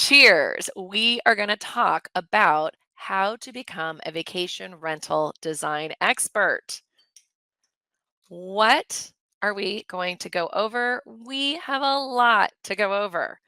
Cheers. We are going to talk about how to become a vacation rental design expert. What are we going to go over? We have a lot to go over.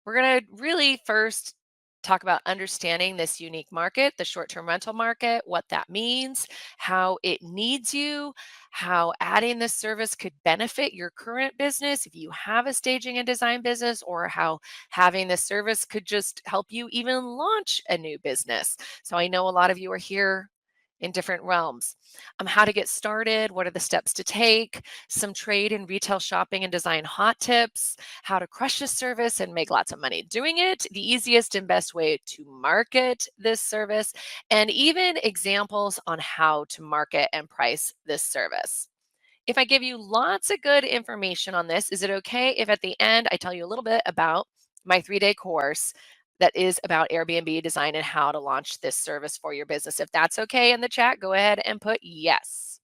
We're going to really first talk about understanding this unique market, the short term rental market, what that means, how it needs you, how adding this service could benefit your current business if you have a staging and design business, or how having this service could just help you even launch a new business. So I know a lot of you are here in different realms. How to get started, what are the steps to take, some trade and retail shopping and design hot tips, how to crush this service and make lots of money doing it, the easiest and best way to market this service, and even examples on how to market and price this service. If I give you lots of good information on this, is it okay if at the end I tell you a little bit about my 3-day course that is about Airbnb design and how to launch this service for your business? If that's okay in the chat, go ahead and put yes.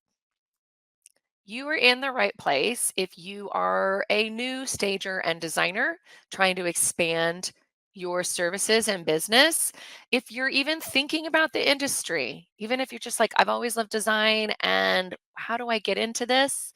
You are in the right place if you are a new stager and designer trying to expand your services and business. If you're even thinking about the industry, even if you're just like, I've always loved design and how do I get into this?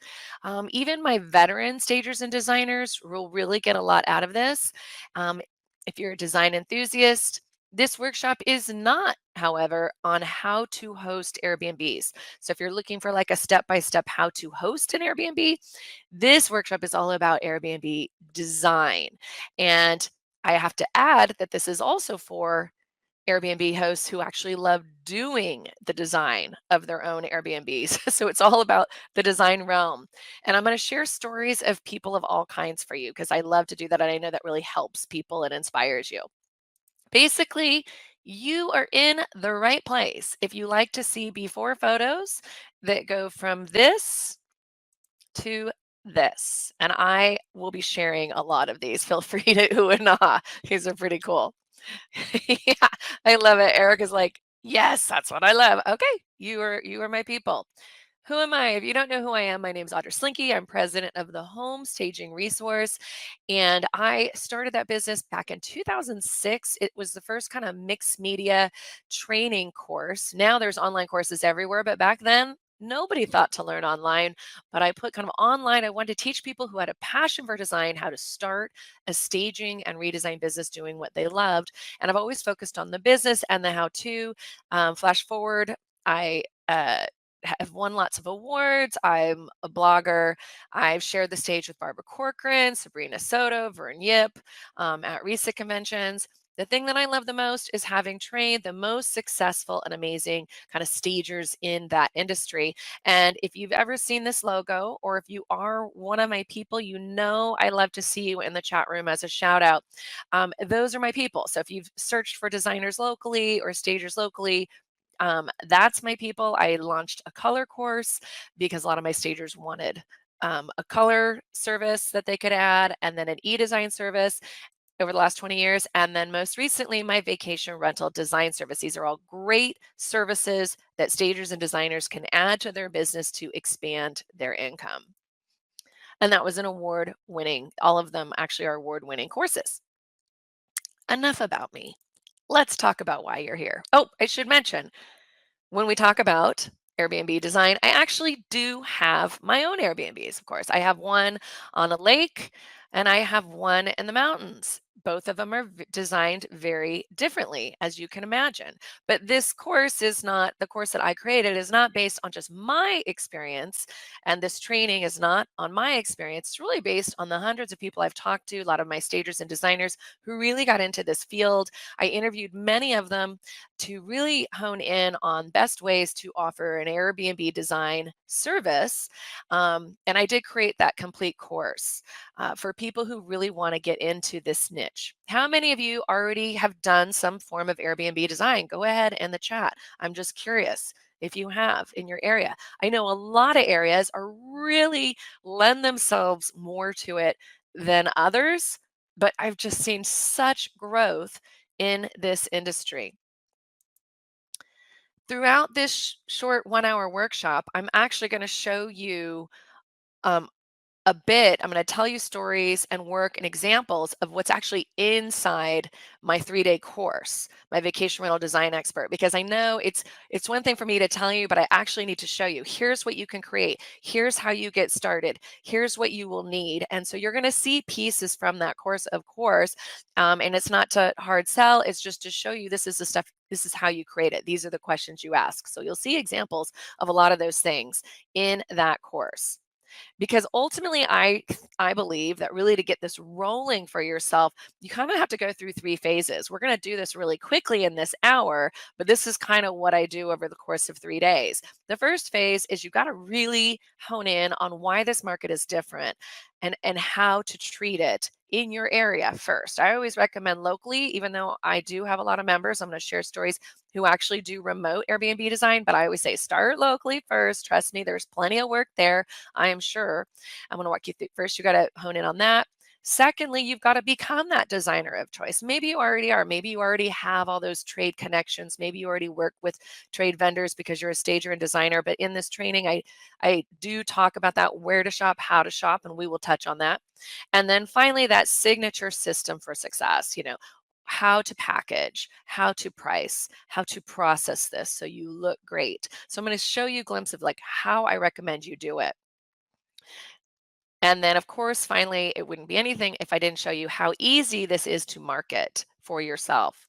Even my veteran stagers and designers will really get a lot out of this. Um, if you're a design enthusiast, this workshop is not, however, on how to host Airbnbs. So if you're looking for like a step-by-step how to host an Airbnb, this workshop is all about Airbnb design. And I have to add that this is also for Airbnb hosts who actually love doing the design of their own Airbnbs. So it's all about the design realm. And I'm going to share stories of people of all kinds for you because I love to do that. And I know that really helps people and inspires you. Basically, you are in the right place if you like to see before photos that go from this to this. And I will be sharing a lot of these. Feel free to ooh and ah. These are pretty cool. Yeah, I love it. Eric is like, yes, that's what I love. Okay, you are my people. Who am I? If you don't know who I am, my name is Audra Slinky. I'm president of the Home Staging Resource. And I started that business back in 2006. It was the first kind of mixed media training course. Now there's online courses everywhere, but back then, nobody thought to learn online. But I put kind of online, I wanted to teach people who had a passion for design how to start a staging and redesign business doing what they loved. And I've always focused on the business and the how to. Flash forward, I have won lots of awards. I'm a blogger. I've shared the stage with Barbara Corcoran, Sabrina Soto, Vern Yip at RESA conventions. The thing that I love the most is having trained the most successful and amazing kind of stagers in that industry. And if you've ever seen this logo, or if you are one of my people, you know I love to see you in the chat room as a shout out. Those are my people. So if you've searched for designers locally or stagers locally, that's my people. I launched a color course because a lot of my stagers wanted a color service that they could add, and then an e-design service over the last 20 years. And then most recently, my vacation rental design service. These are all great services that stagers and designers can add to their business to expand their income. And that was an award winning, all of them actually are award winning courses. Enough about me. Let's talk about why you're here. Oh, I should mention, when we talk about Airbnb design, I actually do have my own Airbnbs, of course. I have one on a lake and I have one in the mountains. Both of them are designed very differently, as you can imagine. But this course is not, the course that I created is not based on just my experience. And this training is not on my experience. It's really based on the hundreds of people I've talked to, a lot of my stagers and designers who really got into this field. I interviewed many of them to really hone in on best ways to offer an Airbnb design service. And I did create that complete course for people who really want to get into this niche. How many of you already have done some form of Airbnb design? Go ahead in the chat. I'm just curious if you have in your area. I know a lot of areas are really lend themselves more to it than others, but I've just seen such growth in this industry. Throughout this short 1-hour workshop, I'm actually going to show you a bit, I'm going to tell you stories and work and examples of what's actually inside my 3-day course, my vacation rental design expert, because I know it's one thing for me to tell you, but I actually need to show you. Here's what you can create. Here's how you get started. Here's what you will need. And so you're going to see pieces from that course, of course. And it's not to hard sell, it's just to show you this is the stuff, this is how you create it. These are the questions you ask. So you'll see examples of a lot of those things in that course, because ultimately I believe that really to get this rolling for yourself, you kind of have to go through 3 phases. We're going to do this really quickly in this hour, but this is kind of what I do over the course of 3 days. The first phase is you've got to really hone in on why this market is different and how to treat it in your area first. I always recommend locally, even though I do have a lot of members. I'm going to share stories who actually do remote Airbnb design, but I always say start locally first. Trust me, there's plenty of work there, I am sure. I'm going to walk you through. First, you got to hone in on that. Secondly, you've got to become that designer of choice. Maybe you already are. Maybe you already have all those trade connections. Maybe you already work with trade vendors because you're a stager and designer. But in this training, I do talk about that, where to shop, how to shop, and we will touch on that. And then finally, that signature system for success, how to package, how to price, how to process this so you look great. So I'm going to show you a glimpse of like how I recommend you do it. And then, of course, finally, it wouldn't be anything if I didn't show you how easy this is to market for yourself.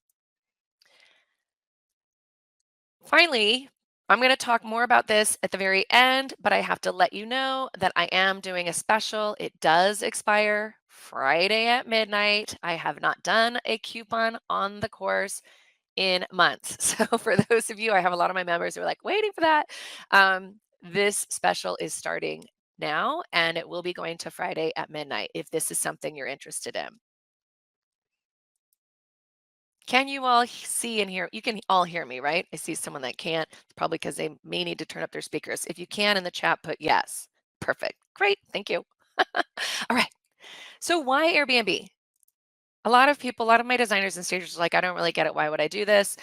Finally, I'm going to talk more about this at the very end, but I have to let you know that I am doing a special. It does expire Friday at midnight. I have not done a coupon on the course in months. So for those of you, I have a lot of my members who are like waiting for that. This special is starting now and it will be going to Friday at midnight if this is something you're interested in. Can you all see and hear? You can all hear me, right? I see someone that can't. It's probably because they may need to turn up their speakers. If you can in the chat, put yes. Perfect. Great. Thank you. All right. So why Airbnb? A lot of people, a lot of my designers and stagers are like, I don't really get it. Why would I do this?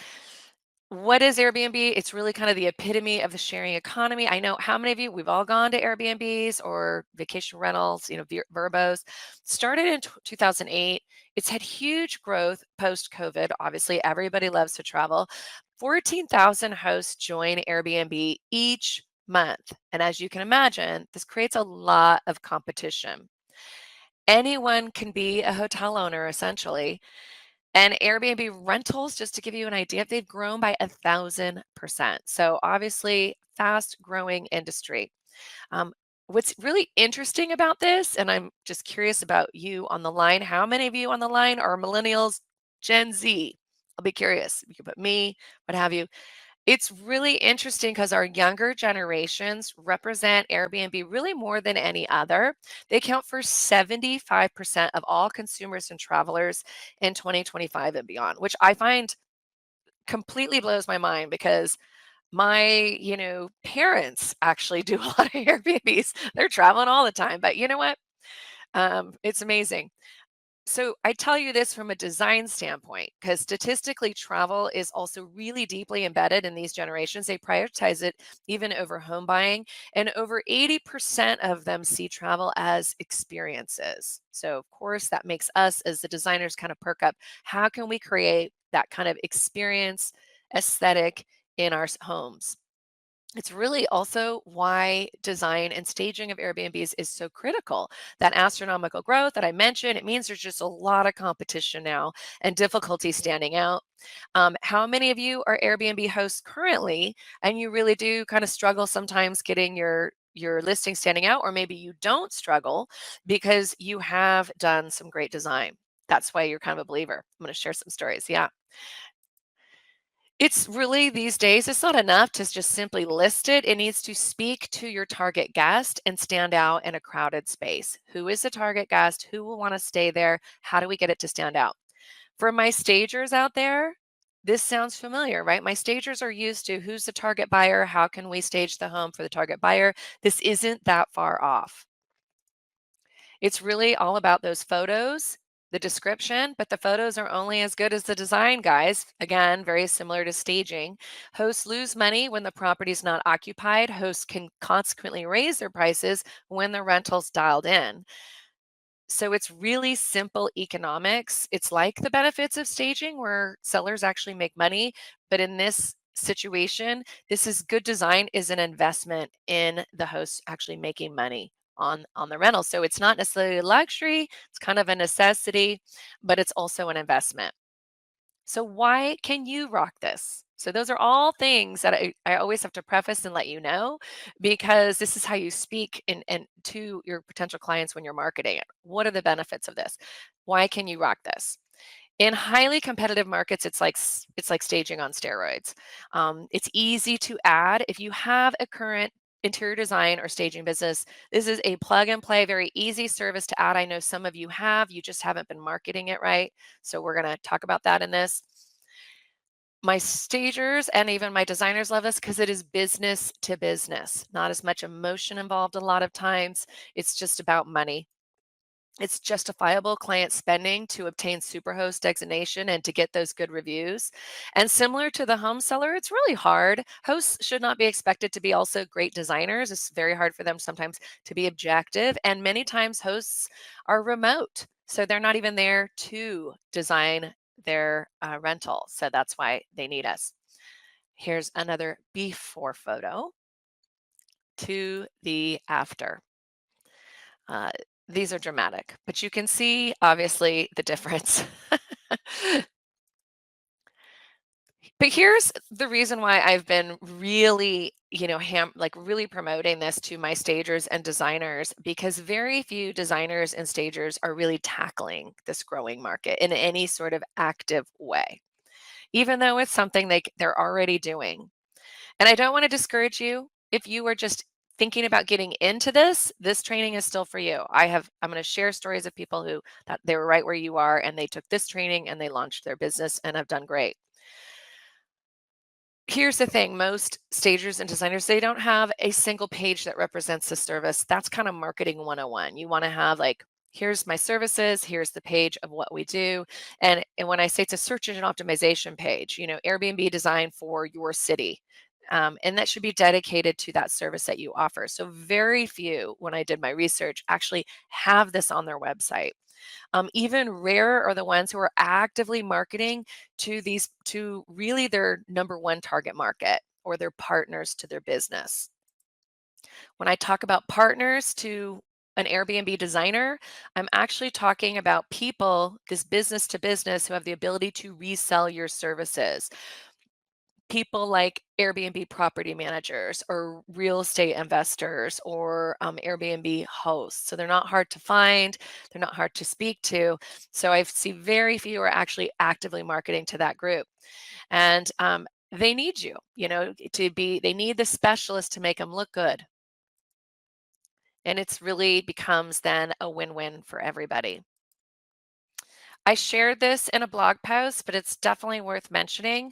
What is Airbnb? It's really kind of the epitome of the sharing economy. I know how many of you, we've all gone to Airbnbs or vacation rentals, Verbos. Started in 2008. It's had huge growth post COVID. Obviously, everybody loves to travel. 14,000 hosts join Airbnb each month. And as you can imagine, this creates a lot of competition. Anyone can be a hotel owner, essentially. And Airbnb rentals, just to give you an idea, they've grown by 1,000%. So obviously, fast growing industry. Um, what's really interesting about this, and I'm just curious about you on the line, how many of you on the line are millennials, Gen Z? I'll be curious. You can put me, what have you. It's really interesting because our younger generations represent Airbnb really more than any other. They account for 75% of all consumers and travelers in 2025 and beyond, which I find completely blows my mind because my parents actually do a lot of Airbnbs. They're traveling all the time, but you know what? It's amazing. So I tell you this from a design standpoint, because statistically, travel is also really deeply embedded in these generations. They prioritize it even over home buying, and over 80% of them see travel as experiences. So, of course, that makes us as the designers kind of perk up. How can we create that kind of experience aesthetic in our homes? It's really also why design and staging of Airbnbs is so critical. That astronomical growth that I mentioned, it means there's just a lot of competition now and difficulty standing out. How many of you are Airbnb hosts currently, and you really do kind of struggle sometimes getting your listing standing out, or maybe you don't struggle because you have done some great design. That's why you're kind of a believer. I'm going to share some stories. Yeah. It's really these days, it's not enough to just simply list it. It needs to speak to your target guest and stand out in a crowded space. Who is the target guest? Who will want to stay there? How do we get it to stand out? For my stagers out there, this sounds familiar, right? My stagers are used to who's the target buyer? How can we stage the home for the target buyer? This isn't that far off. It's really all about those photos the description, but the photos are only as good as the design, guys. Again, very similar to staging. Hosts lose money when the property is not occupied. Hosts can consequently raise their prices when the rental's dialed in. So it's really simple economics. It's like the benefits of staging where sellers actually make money, but in this situation, this is good design is an investment in the host actually making money on the rental. So it's not necessarily a luxury, it's kind of a necessity, but it's also an investment. So why can you rock this? So those are all things that I always have to preface and let you know because this is how you speak and to your potential clients when you're marketing it. What are the benefits of this? Why can you rock this? In highly competitive markets, it's like staging on steroids. It's easy to add if you have a current interior design or staging business. This is a plug and play, very easy service to add. I know some of you have, you just haven't been marketing it right. So we're going to talk about that in this. My stagers and even my designers love this because it is business to business, not as much emotion involved a lot of times. It's just about money. It's justifiable client spending to obtain superhost designation and to get those good reviews. And similar to the home seller, it's really hard. Hosts should not be expected to be also great designers. It's very hard for them sometimes to be objective. And many times hosts are remote. So they're not even there to design their rental. So that's why they need us. Here's another before photo to the after. Uh, these are dramatic, but you can see obviously the difference. But here's the reason why I've been really, like really promoting this to my stagers and designers because very few designers and stagers are really tackling this growing market in any sort of active way, even though it's something they're already doing. And I don't want to discourage you. If you are just thinking about getting into this training is still for you. I'm going to share stories of people who that they were right where you are and they took this training and they launched their business and have done great. Here's the thing, most stagers and designers, they don't have a single page that represents the service. That's kind of marketing 101. You want to have like, here's my services, here's the page of what we do. And when I say it's a search engine optimization page, Airbnb designed for your city. And that should be dedicated to that service that you offer. So very few, when I did my research, actually have this on their website. Even rarer are the ones who are actively marketing to really their number one target market or their partners to their business. When I talk about partners to an Airbnb designer, I'm actually talking about people, this business to business, who have the ability to resell your services. People like Airbnb property managers or real estate investors or Airbnb hosts. So they're not hard to find, they're not hard to speak to. So I see very few are actually actively marketing to that group. And they need you, they need the specialist to make them look good. And it's really becomes then a win-win for everybody. I shared this in a blog post, but it's definitely worth mentioning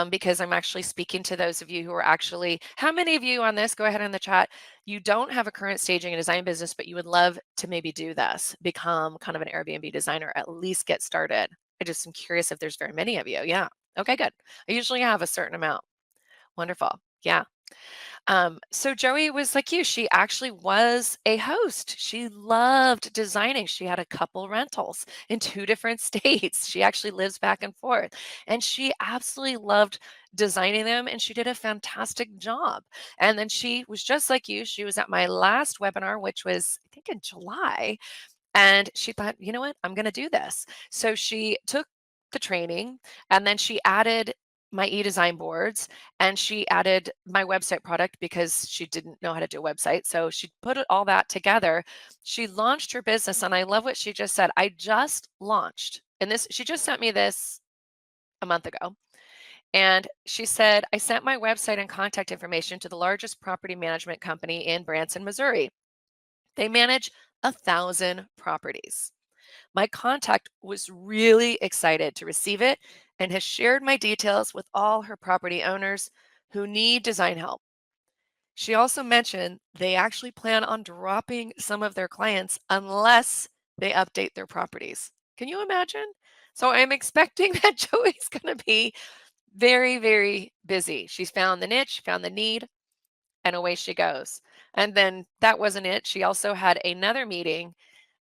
because I'm actually speaking to those of you who are actually, how many of you on this, go ahead in the chat, you don't have a current staging and design business, but you would love to maybe do this, become kind of an Airbnb designer, at least get started. I just am curious if there's very many of you. Yeah. Okay, good. I usually have a certain amount. Wonderful. Yeah. So Joey was like you. She actually was a host. She loved designing. She had a couple rentals in two different states. She actually lives back and forth. And she absolutely loved designing them and she did a fantastic job. And then she was just like you. She was at my last webinar, which was, I think, in July. And she thought, you know what, I'm going to do this. So she took the training and then she added my e-design boards and she added my website product because she didn't know how to do a website. So she put all that together. She launched her business. And I love what she just said. I just launched. And she just sent me this a month ago. And she said, I sent my website and contact information to the largest property management company in Branson, Missouri. They manage 1,000 properties. My contact was really excited to receive it and has shared my details with all her property owners who need design help. She also mentioned they actually plan on dropping some of their clients unless they update their properties. Can you imagine? So I'm expecting that Joey's going to be very, very busy. She's found the niche, found the need, and away she goes. And then that wasn't it. She also had another meeting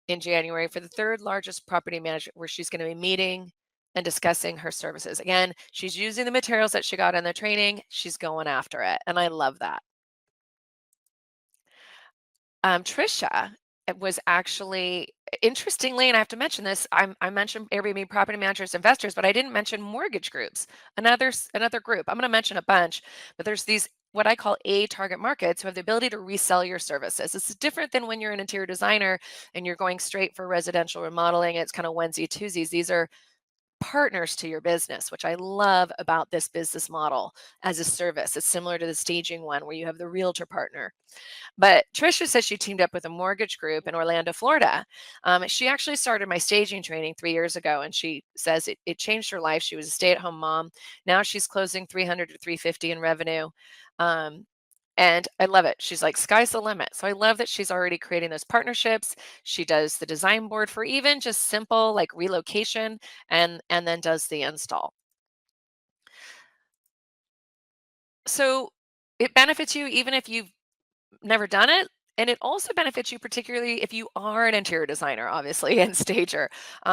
in January for the third largest property manager where she's going to be meeting and discussing her services. Again, she's using the materials that she got in the training. She's going after it. And I love that. Trisha was actually interestingly, and I have to mention this, I mentioned Airbnb property managers, investors, but I didn't mention mortgage groups. Another group. I'm going to mention a bunch, but there's these what I call A target markets who have the ability to resell your services. This is different than when you're an interior designer and you're going straight for residential remodeling. It's kind of onesie twosies. These are partners to your business, which I love about this business model as a service. It's similar to the staging one where you have the realtor partner. But Trisha says she teamed up with a mortgage group in Orlando, Florida. She actually started my staging training 3 years ago, and she says it changed her life. She was a stay-at-home mom. Now she's closing 300 to 350 in revenue. Um, and I love it. She's like, sky's the limit. So I love that she's already creating those partnerships. She does the design board for even just simple like relocation and then does the install. So it benefits you even if you've never done it, and it also benefits you particularly if you are an interior designer, obviously, and stager.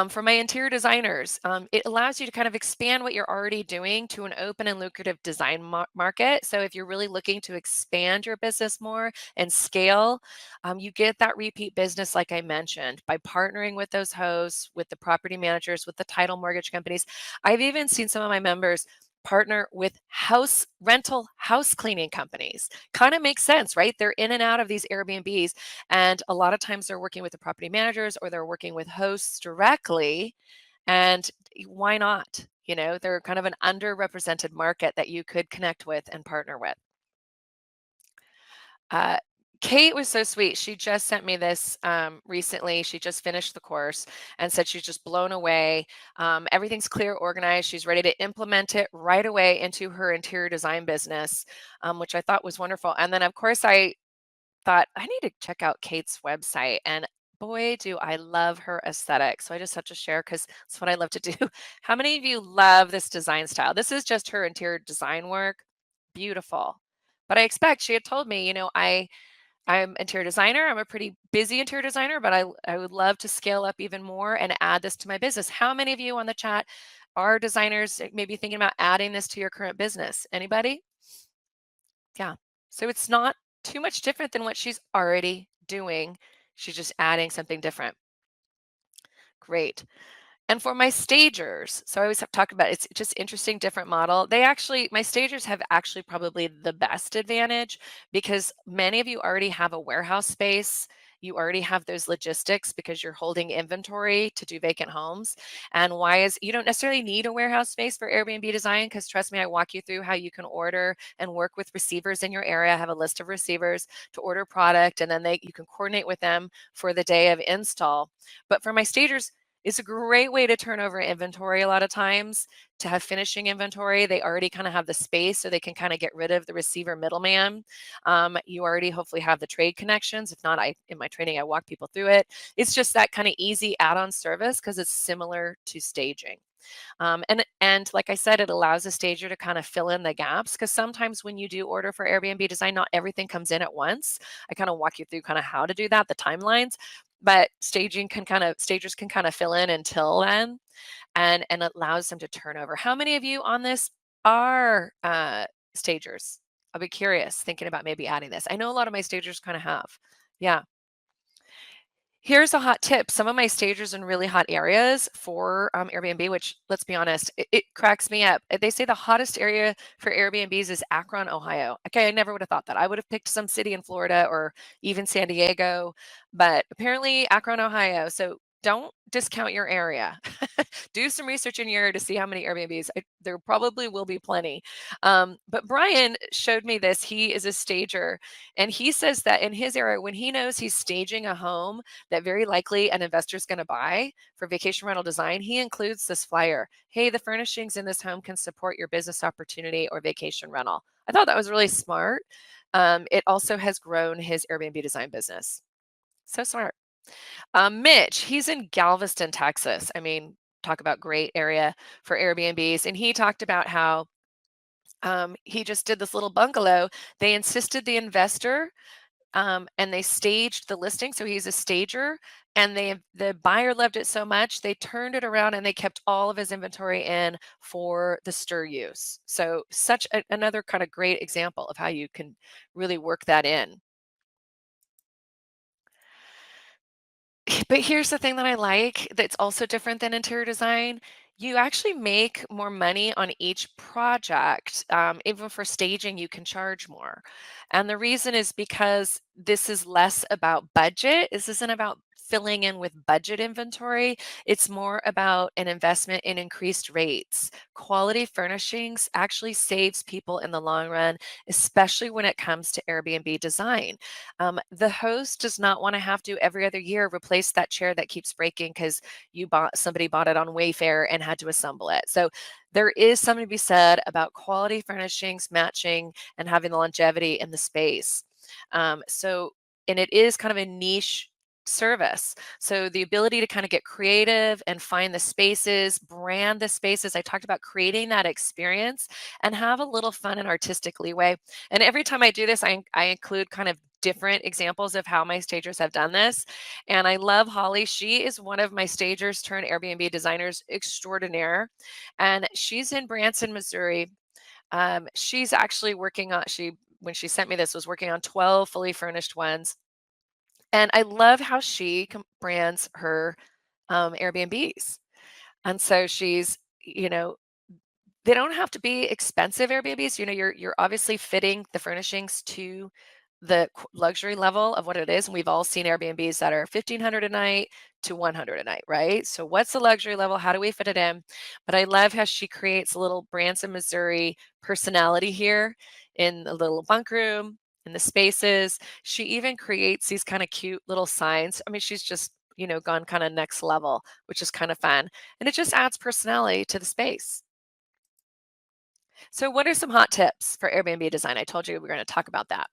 For my interior designers, it allows you to kind of expand what you're already doing to an open and lucrative design market. So if you're really looking to expand your business more and scale, you get that repeat business, like I mentioned, by partnering with those hosts, with the property managers, with the title mortgage companies. I've even seen some of my members partner with house cleaning companies. Kind of makes sense, right? They're in and out of these Airbnbs, and a lot of times they're working with the property managers or they're working with hosts directly. And why not? They're kind of an underrepresented market that you could connect with and partner with. Uh, Kate was so sweet. She just sent me this recently. She just finished the course and said she's just blown away. Everything's clear, organized. She's ready to implement it right away into her interior design business, which I thought was wonderful. And then, of course, I thought I need to check out Kate's website. And boy, do I love her aesthetic. So I just have to share because it's what I love to do. How many of you love this design style? This is just her interior design work. Beautiful. But I expect she had told me, I'm interior designer. I'm a pretty busy interior designer, but I would love to scale up even more and add this to my business. How many of you on the chat are designers, maybe thinking about adding this to your current business? Anybody? Yeah. So it's not too much different than what she's already doing. She's just adding something different. Great. And for my stagers, so I always have talked about it's just interesting, different model. My stagers have actually probably the best advantage because many of you already have a warehouse space. You already have those logistics because you're holding inventory to do vacant homes. And you don't necessarily need a warehouse space for Airbnb design because trust me, I walk you through how you can order and work with receivers in your area. I have a list of receivers to order product, and then you can coordinate with them for the day of install. But for my stagers, it's a great way to turn over inventory a lot of times, to have finishing inventory. They already kind of have the space so they can kind of get rid of the receiver middleman. You already hopefully have the trade connections. If not, in my training, I walk people through it. It's just that kind of easy add-on service because it's similar to staging. And like I said, it allows a stager to kind of fill in the gaps because sometimes when you do order for Airbnb design, not everything comes in at once. I kind of walk you through kind of how to do that, the timelines, but stagers can kind of fill in until then, and it allows them to turn over. How many of you on this are stagers? I'll be curious thinking about maybe adding this. I know a lot of my stagers kind of have. Yeah. Here's a hot tip. Some of my stagers in really hot areas for Airbnb, which let's be honest, it cracks me up. They say the hottest area for Airbnbs is Akron, Ohio. Okay, I never would have thought that. I would have picked some city in Florida or even San Diego, but apparently Akron, Ohio. So don't discount your area. Do some research in your area to see how many Airbnbs. There probably will be plenty. But Brian showed me this. He is a stager, and he says that in his area, when he knows he's staging a home that very likely an investor is going to buy for vacation rental design, he includes this flyer. Hey, the furnishings in this home can support your business opportunity or vacation rental. I thought that was really smart. It also has grown his Airbnb design business. So smart. Mitch, he's in Galveston, Texas. I mean, talk about great area for Airbnbs. And he talked about how he just did this little bungalow. They insisted the investor and they staged the listing. So he's a stager, and the buyer loved it so much they turned it around and they kept all of his inventory in for the stir use. So such another kind of great example of how you can really work that in. But here's the thing that I like that's also different than interior design. You actually make more money on each project. Even for staging, you can charge more. And the reason is because this is less about budget. This isn't about filling in with budget inventory. It's more about an investment in increased rates. Quality furnishings actually saves people in the long run, especially when it comes to Airbnb design. The host does not want to have to every other year replace that chair that keeps breaking because somebody bought it on Wayfair and had to assemble it. So there is something to be said about quality furnishings matching and having the longevity in the space. And it is kind of a niche service. So the ability to kind of get creative and find the spaces, brand the spaces. I talked about creating that experience and have a little fun and artistic leeway. And every time I do this, I include kind of different examples of how my stagers have done this. And I love Holly. She is one of my stagers turned Airbnb designers extraordinaire. And she's in Branson, Missouri. She's actually working on, when she sent me this, was working on 12 fully furnished ones. And I love how she brands her Airbnbs. And so she's, you know, they don't have to be expensive Airbnbs. You're obviously fitting the furnishings to the luxury level of what it is. And we've all seen Airbnbs that are 1,500 a night to 100 a night, right? So what's the luxury level? How do we fit it in? But I love how she creates a little Branson, Missouri personality here in the little bunk room, in the spaces. She even creates these kind of cute little signs. I mean, she's just, gone kind of next level, which is kind of fun. And it just adds personality to the space. So, what are some hot tips for Airbnb design? I told you we were going to talk about that.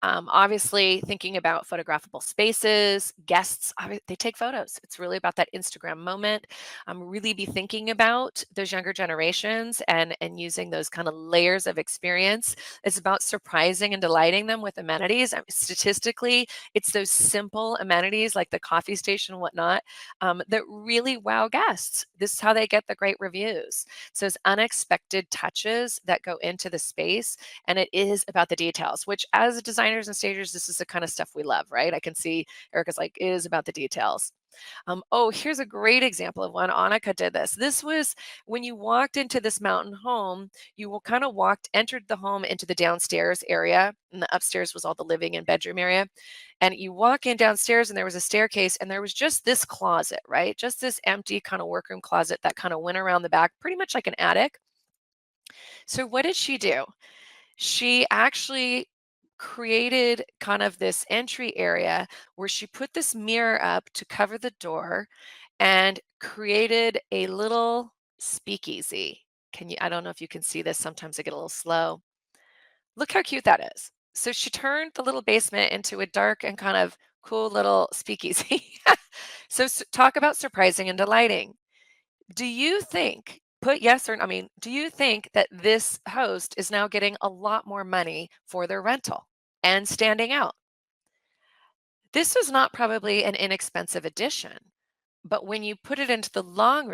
Obviously, thinking about photographable spaces, guests, they take photos. It's really about that Instagram moment. Really be thinking about those younger generations and using those kind of layers of experience. It's about surprising and delighting them with amenities. Statistically, it's those simple amenities like the coffee station and whatnot that really wow guests. This is how they get the great reviews. So it's unexpected touches that go into the space, and it is about the details, which as designers and stagers, this is the kind of stuff we love, right? I can see Erica's like, it is about the details. Oh, here's a great example of one. Annika did this. This was when you walked into this mountain home, you kind of entered the home into the downstairs area, and the upstairs was all the living and bedroom area. And you walk in downstairs, and there was a staircase, and there was just this closet, right? Just this empty kind of workroom closet that kind of went around the back, pretty much like an attic. So, what did she do? She actually created kind of this entry area where she put this mirror up to cover the door and created a little speakeasy. I don't know if you can see this. Sometimes I get a little slow. Look how cute that is. So she turned the little basement into a dark and kind of cool little speakeasy. So talk about surprising and delighting. Do you think, put yes or I mean, do you think that this host is now getting a lot more money for their rental and standing out? This is not probably an inexpensive addition, but when you put it into the long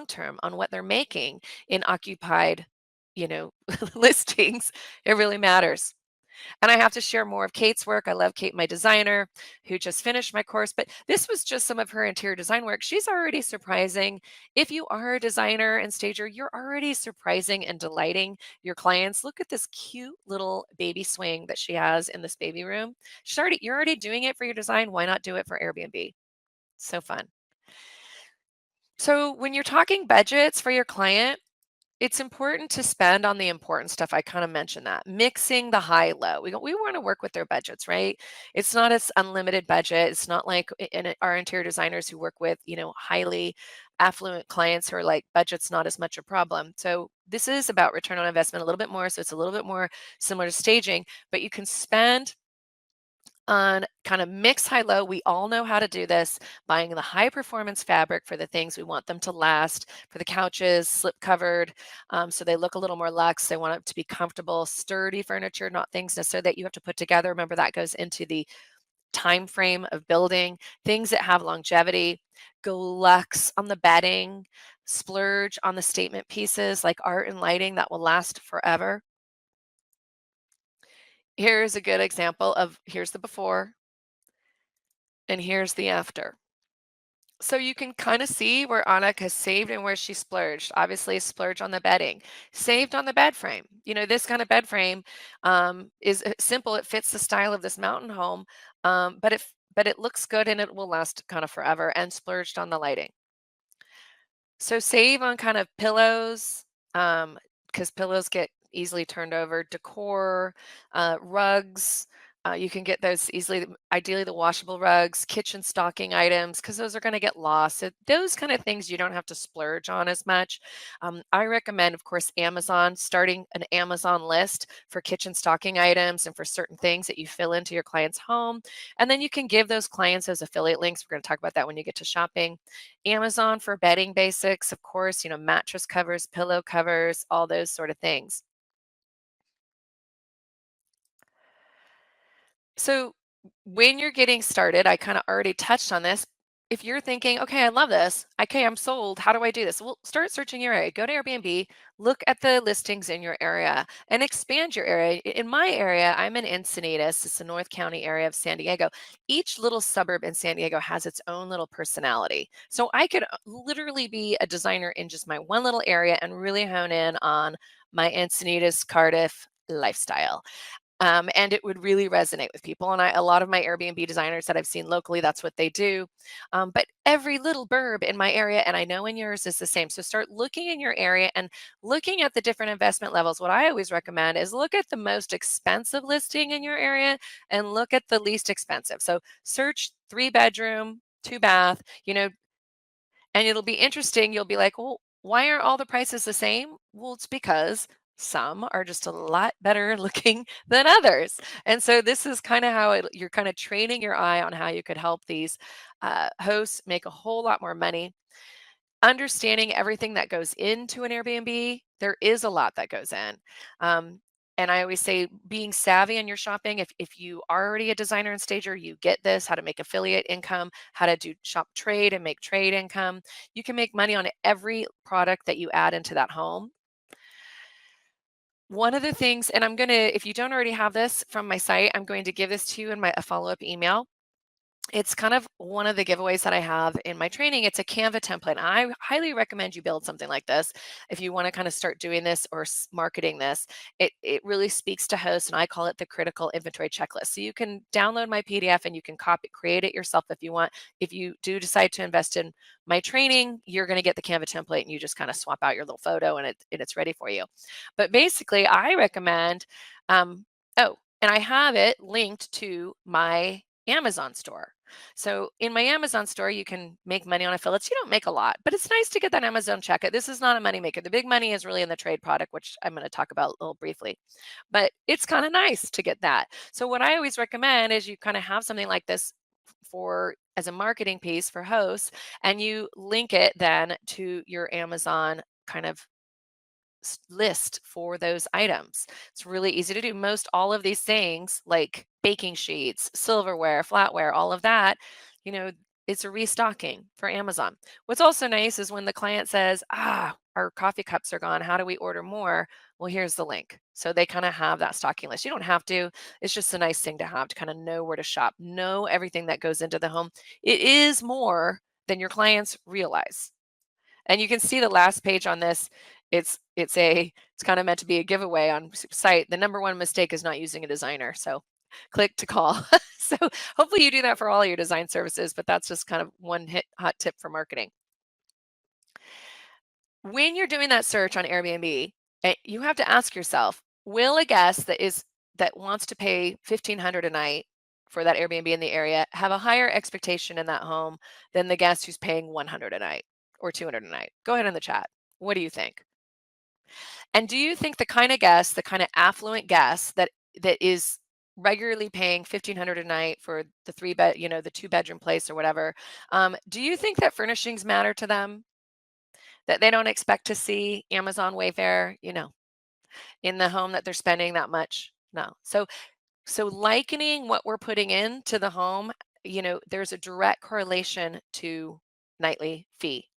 term on what they're making in occupied, you know, listings, it really matters. And I have to share more of Kate's work. I love Kate, my designer, who just finished my course, but this was just some of her interior design work. She's already surprising. If you are a designer and stager, you're already surprising and delighting your clients. Look at this cute little baby swing that she has in this baby room. You're already doing it for your design. Why not do it for Airbnb? So fun. So when you're talking budgets for your client, it's important to spend on the important stuff. I kind of mentioned that. Mixing the high low. We want to work with their budgets, right? It's not an unlimited budget. It's not like our interior designers who work with, highly affluent clients who are like budget's not as much a problem. So this is about return on investment a little bit more. So it's a little bit more similar to staging, but you can spend On kind of mix high low, we all know how to do this, buying the high performance fabric for the things we want them to last, for the couches, slip covered, so they look a little more luxe. They want it to be comfortable, sturdy furniture, not things necessarily that you have to put together. Remember, that goes into the time frame of building, things that have longevity. Go luxe on the bedding, splurge on the statement pieces like art and lighting that will last forever. Here's a good example of here's the before and here's the after. So you can kind of see where Annika saved and where she splurged. Obviously, splurge on the bedding, saved on the bed frame. This kind of bed frame is simple. It fits the style of this mountain home, but it looks good and it will last kind of forever. And splurged on the lighting. So save on kind of pillows, because pillows get easily turned over, decor, rugs. You can get those easily, ideally the washable rugs, kitchen stocking items, because those are going to get lost. So those kind of things you don't have to splurge on as much. I recommend, of course, Amazon, starting an Amazon list for kitchen stocking items and for certain things that you fill into your client's home. And then you can give those clients those affiliate links. We're going to talk about that when you get to shopping. Amazon for bedding basics, of course, mattress covers, pillow covers, all those sort of things. So when you're getting started, I kind of already touched on this. If you're thinking, okay, I love this. Okay, I'm sold. How do I do this? Well, start searching your area. Go to Airbnb, look at the listings in your area and expand your area. In my area, I'm in Encinitas. It's the North County area of San Diego. Each little suburb in San Diego has its own little personality. So I could literally be a designer in just my one little area and really hone in on my Encinitas, Cardiff lifestyle. And it would really resonate with people. And a lot of my Airbnb designers that I've seen locally, that's what they do. But every little burb in my area, and I know in yours is the same. So start looking in your area and looking at the different investment levels. What I always recommend is look at the most expensive listing in your area and look at the least expensive. So search 3 bedroom, 2 bath, and it'll be interesting. You'll be like, well, why aren't all the prices the same? Well, it's because some are just a lot better looking than others. And so this is kind of how you're kind of training your eye on how you could help these hosts make a whole lot more money. Understanding everything that goes into an Airbnb, there is a lot that goes in. Um, and I always say being savvy in your shopping, if you are already a designer and stager, you get this, how to make affiliate income, how to do shop trade and make trade income. You can make money on every product that you add into that home. One of the things, and I'm going to, if you don't already have this from my site, I'm going to give this to you in a follow-up email. It's kind of one of the giveaways that I have in my training. It's a Canva template. I highly recommend you build something like this if you want to kind of start doing this or marketing this. It really speaks to hosts, and I call it the critical inventory checklist. So you can download my PDF and you can create it yourself if you want. If you do decide to invest in my training, you're going to get the Canva template and you just kind of swap out your little photo and it's ready for you. But basically, I recommend. And I have it linked to my Amazon store. So in my Amazon store, you can make money on affiliates. You don't make a lot, but it's nice to get that Amazon check. This is not a money maker. The big money is really in the trade product, which I'm going to talk about a little briefly. But it's kind of nice to get that. So what I always recommend is you kind of have something like this for as a marketing piece for hosts, and you link it then to your Amazon kind of list for those items. It's really easy to do. Most all of these things like baking sheets, silverware, flatware, all of that, you know, it's a restocking for Amazon. What's also nice is when the client says, our coffee cups are gone. How do we order more? Well, here's the link. So they kind of have that stocking list. You don't have to. It's just a nice thing to have to kind of know where to shop, know everything that goes into the home. It is more than your clients realize. And you can see the last page on this. It's kind of meant to be a giveaway on site. The number one mistake is not using a designer. So click to call. So hopefully you do that for all your design services, but that's just kind of one hot tip for marketing. When you're doing that search on Airbnb, you have to ask yourself, will a guest that wants to pay 1,500 a night for that Airbnb in the area have a higher expectation in that home than the guest who's paying 100 a night or 200 a night? Go ahead in the chat. What do you think? And do you think the kind of guest, the kind of affluent guest that is regularly paying 1,500 a night for the three bed, the two-bedroom place or whatever, do you think that furnishings matter to them? That they don't expect to see Amazon Wayfair, in the home that they're spending that much? No. So likening what we're putting into the home, there's a direct correlation to nightly fee.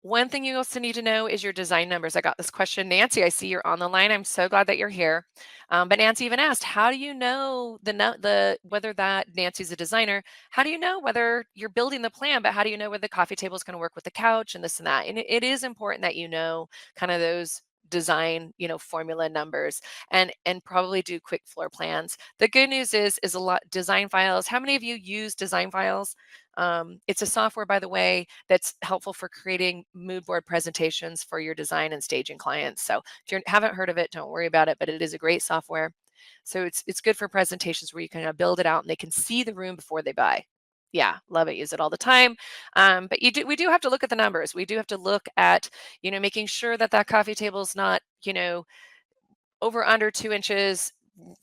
One thing you also need to know is your design numbers. I got this question. Nancy, I see you're on the line. I'm so glad that you're here. But Nancy even asked, how do you know whether that Nancy's a designer? How do you know whether you're building the plan, but how do you know whether the coffee table is going to work with the couch and this and that? And it is important that you know kind of those design formula numbers and probably do quick floor plans. The good news is a lot design files. How many of you use design files? It's a software, by the way, that's helpful for creating mood board presentations for your design and staging clients. So if you haven't heard of it, don't worry about it, but it is a great software. So it's good for presentations where you can build it out and they can see the room before they buy. Yeah, love it. Use it all the time. But we do have to look at the numbers. We do have to look at, making sure that that coffee table is not, over under 2 inches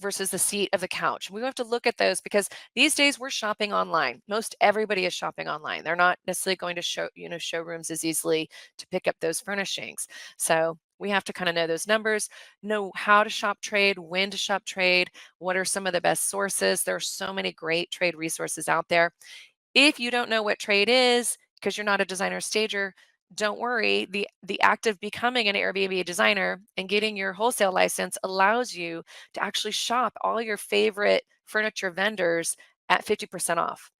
versus the seat of the couch. We have to look at those because these days we're shopping online. Most everybody is shopping online. They're not necessarily going to showrooms as easily to pick up those furnishings. So we have to kind of know those numbers, know how to shop trade, when to shop trade, what are some of the best sources. There are so many great trade resources out there. If you don't know what trade is, because you're not a designer stager, don't worry. The act of becoming an Airbnb designer and getting your wholesale license allows you to actually shop all your favorite furniture vendors at 50% off.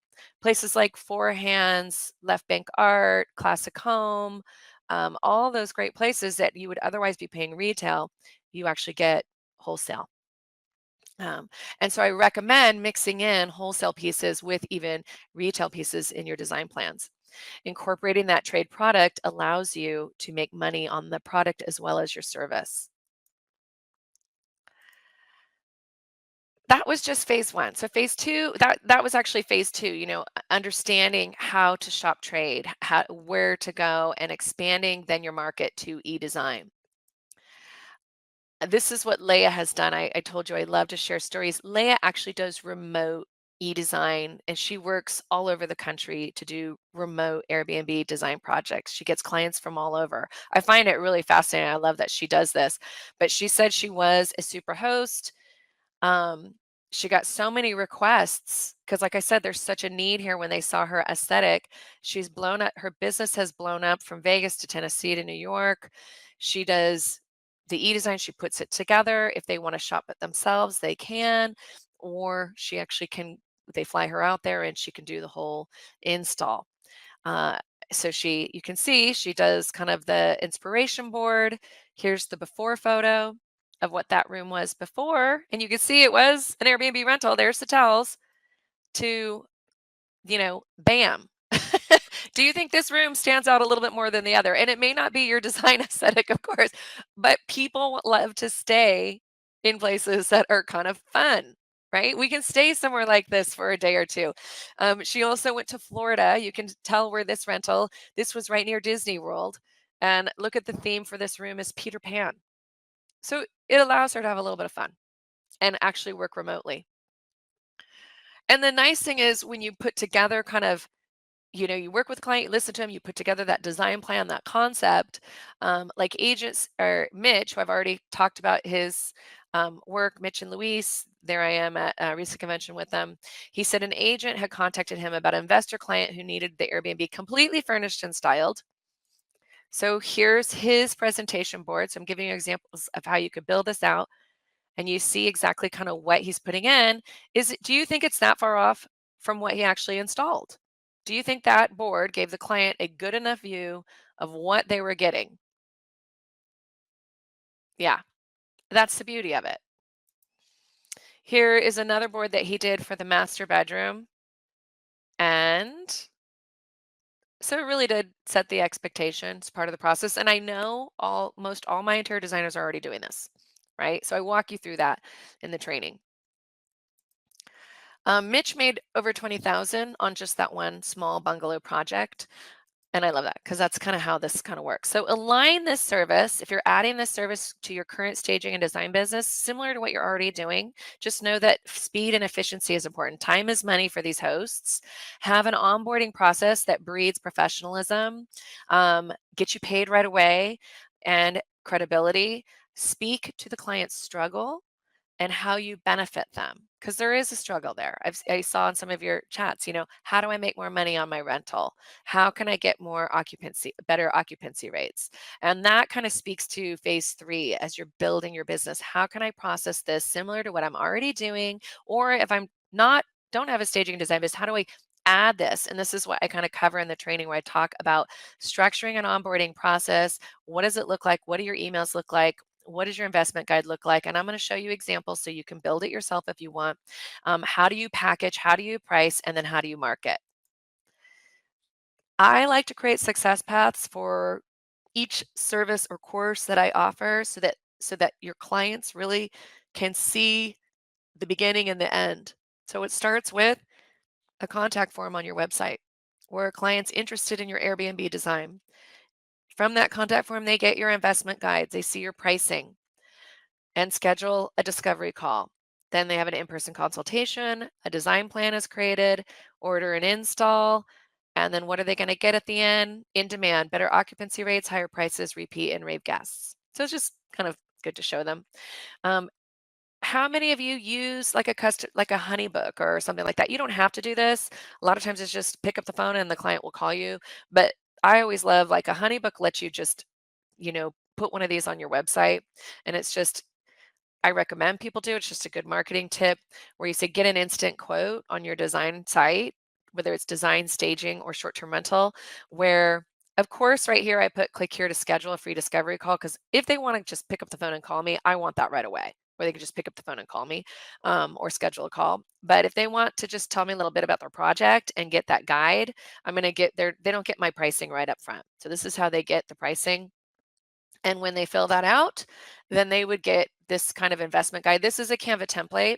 Places like Four Hands, Left Bank Art, Classic Home, all those great places that you would otherwise be paying retail, you actually get wholesale. And so I recommend mixing in wholesale pieces with even retail pieces in your design plans. Incorporating that trade product allows you to make money on the product as well as your service. That was just phase one. So phase two, that was actually phase two, understanding how to shop trade, where to go, and expanding then your market to e-design. This is what Leah has done. I told you I love to share stories. Leah actually does remote e-design and she works all over the country to do remote Airbnb design projects. She gets clients from all over. I find it really fascinating. I love that she does this. But she said she was a super host. Um, she got so many requests because, like I said, there's such a need here when they saw her aesthetic. She's blown up, her business has blown up from Vegas to Tennessee to New York. She does the e-design, she puts it together. If they want to shop it themselves, they can, or she actually can, they fly her out there and she can do the whole install. Uh, so you can see she does kind of the inspiration board. Here's the before photo of what that room was before. And you can see it was an Airbnb rental. There's the towels to, bam. Do you think this room stands out a little bit more than the other? And it may not be your design aesthetic, of course, but people love to stay in places that are kind of fun, right? We can stay somewhere like this for a day or two. She also went to Florida. You can tell where this was right near Disney World. And look at the theme for this room is Peter Pan. So it allows her to have a little bit of fun and actually work remotely. And the nice thing is when you put together kind of, you work with the client, you listen to them, you put together that design plan, that concept, like agents or Mitch, who I've already talked about his work, Mitch and Luis, there I am at a recent convention with them. He said an agent had contacted him about an investor client who needed the Airbnb completely furnished and styled. So here's his presentation board. So I'm giving you examples of how you could build this out and you see exactly kind of what he's putting in. Do you think it's that far off from what he actually installed? Do you think that board gave the client a good enough view of what they were getting? Yeah, that's the beauty of it. Here is another board that he did for the master bedroom. And so it really did set the expectations, part of the process. And I know most all my interior designers are already doing this, right? So I walk you through that in the training. Mitch made over 20,000 on just that one small bungalow project. And I love that because that's kind of how this kind of works. So align this service. If you're adding this service to your current staging and design business, similar to what you're already doing, just know that speed and efficiency is important. Time is money for these hosts. Have an onboarding process that breeds professionalism, get you paid right away, and credibility. Speak to the client's struggle and how you benefit them, because there is a struggle there. I saw in some of your chats, how do I make more money on my rental? How can I get better occupancy rates? And that kind of speaks to phase three as you're building your business. How can I process this similar to what I'm already doing? Or if I'm not, don't have a staging and design business, how do I add this? And this is what I kind of cover in the training where I talk about structuring an onboarding process. What does it look like? What do your emails look like? What does your investment guide look like? And I'm going to show you examples so you can build it yourself if you want. How do you package? How do you price? And then how do you market? I like to create success paths for each service or course that I offer so that your clients really can see the beginning and the end. So it starts with a contact form on your website where a client's interested in your Airbnb design. From that contact form, they get your investment guides, they see your pricing, and schedule a discovery call. Then they have an in-person consultation, a design plan is created, order and install, and then what are they going to get at the end? In demand, better occupancy rates, higher prices, repeat and rave guests. So it's just kind of good to show them. Um, how many of you use like a custom, like a honeybook or something like that? You don't have to do this. A lot of times it's just pick up the phone and the client will call you. But I always love like a honeybook lets you just, put one of these on your website, and it's just I recommend people do. It's just a good marketing tip where you say get an instant quote on your design site, whether it's design, staging, or short-term rental, where of course right here I put click here to schedule a free discovery call, because if they want to just pick up the phone and call me, I want that right away. Where they can just pick up the phone and call me, or schedule a call. But if they want to just tell me a little bit about their project and get that guide, I'm going to get they don't get my pricing right up front. So this is how they get the pricing, and when they fill that out, then they would get this kind of investment guide. This is a Canva template.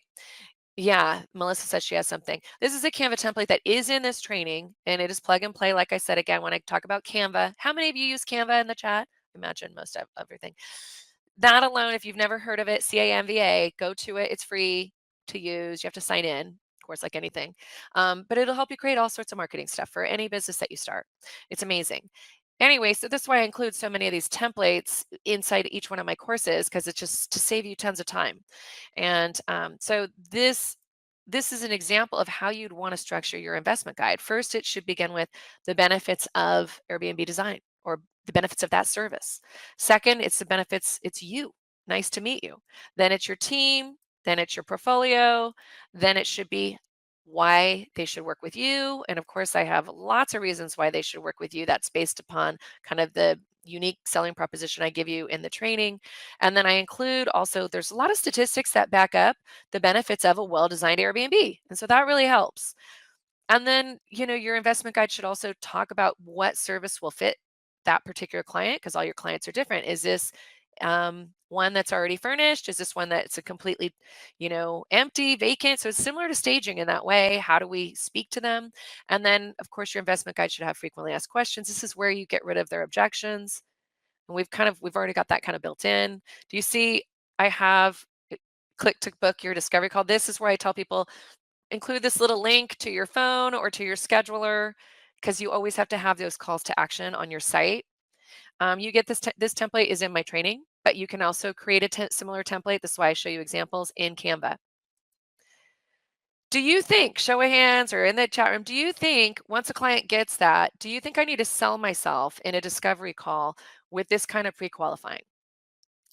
Yeah, Melissa says she has something. This is a Canva template that is in this training, and it is plug and play. Like I said, again, when I talk about Canva, how many of you use Canva in the chat? Imagine most of everything. That alone, if you've never heard of it, CANVA, go to it. It's free to use. You have to sign in, of course, like anything. But it'll help you create all sorts of marketing stuff for any business that you start. It's amazing. Anyway, so that's why I include so many of these templates inside each one of my courses, because it's just to save you tons of time. And so this is an example of how you'd want to structure your investment guide. First, it should begin with the benefits of Airbnb design or the benefits of that service. Second, it's the benefits, it's you. Nice to meet you. Then it's your team. Then it's your portfolio. Then it should be why they should work with you. And of course, I have lots of reasons why they should work with you. That's based upon kind of the unique selling proposition I give you in the training. And then I include also, there's a lot of statistics that back up the benefits of a well-designed Airbnb. And so that really helps. And then, your investment guide should also talk about what service will fit that particular client, because all your clients are different. Is this one that's already furnished? Is this one that's a completely, empty, vacant? So it's similar to staging in that way. How do we speak to them? And then, of course, your investment guide should have frequently asked questions. This is where you get rid of their objections. And we've already got that kind of built in. Do you see I have click to book your discovery call? This is where I tell people include this little link to your phone or to your scheduler, because you always have to have those calls to action on your site. You get this template is in my training, but you can also create a similar template. This is why I show you examples in Canva. Do you think, show of hands or in the chat room, do you think once a client gets that, do you think I need to sell myself in a discovery call with this kind of pre-qualifying?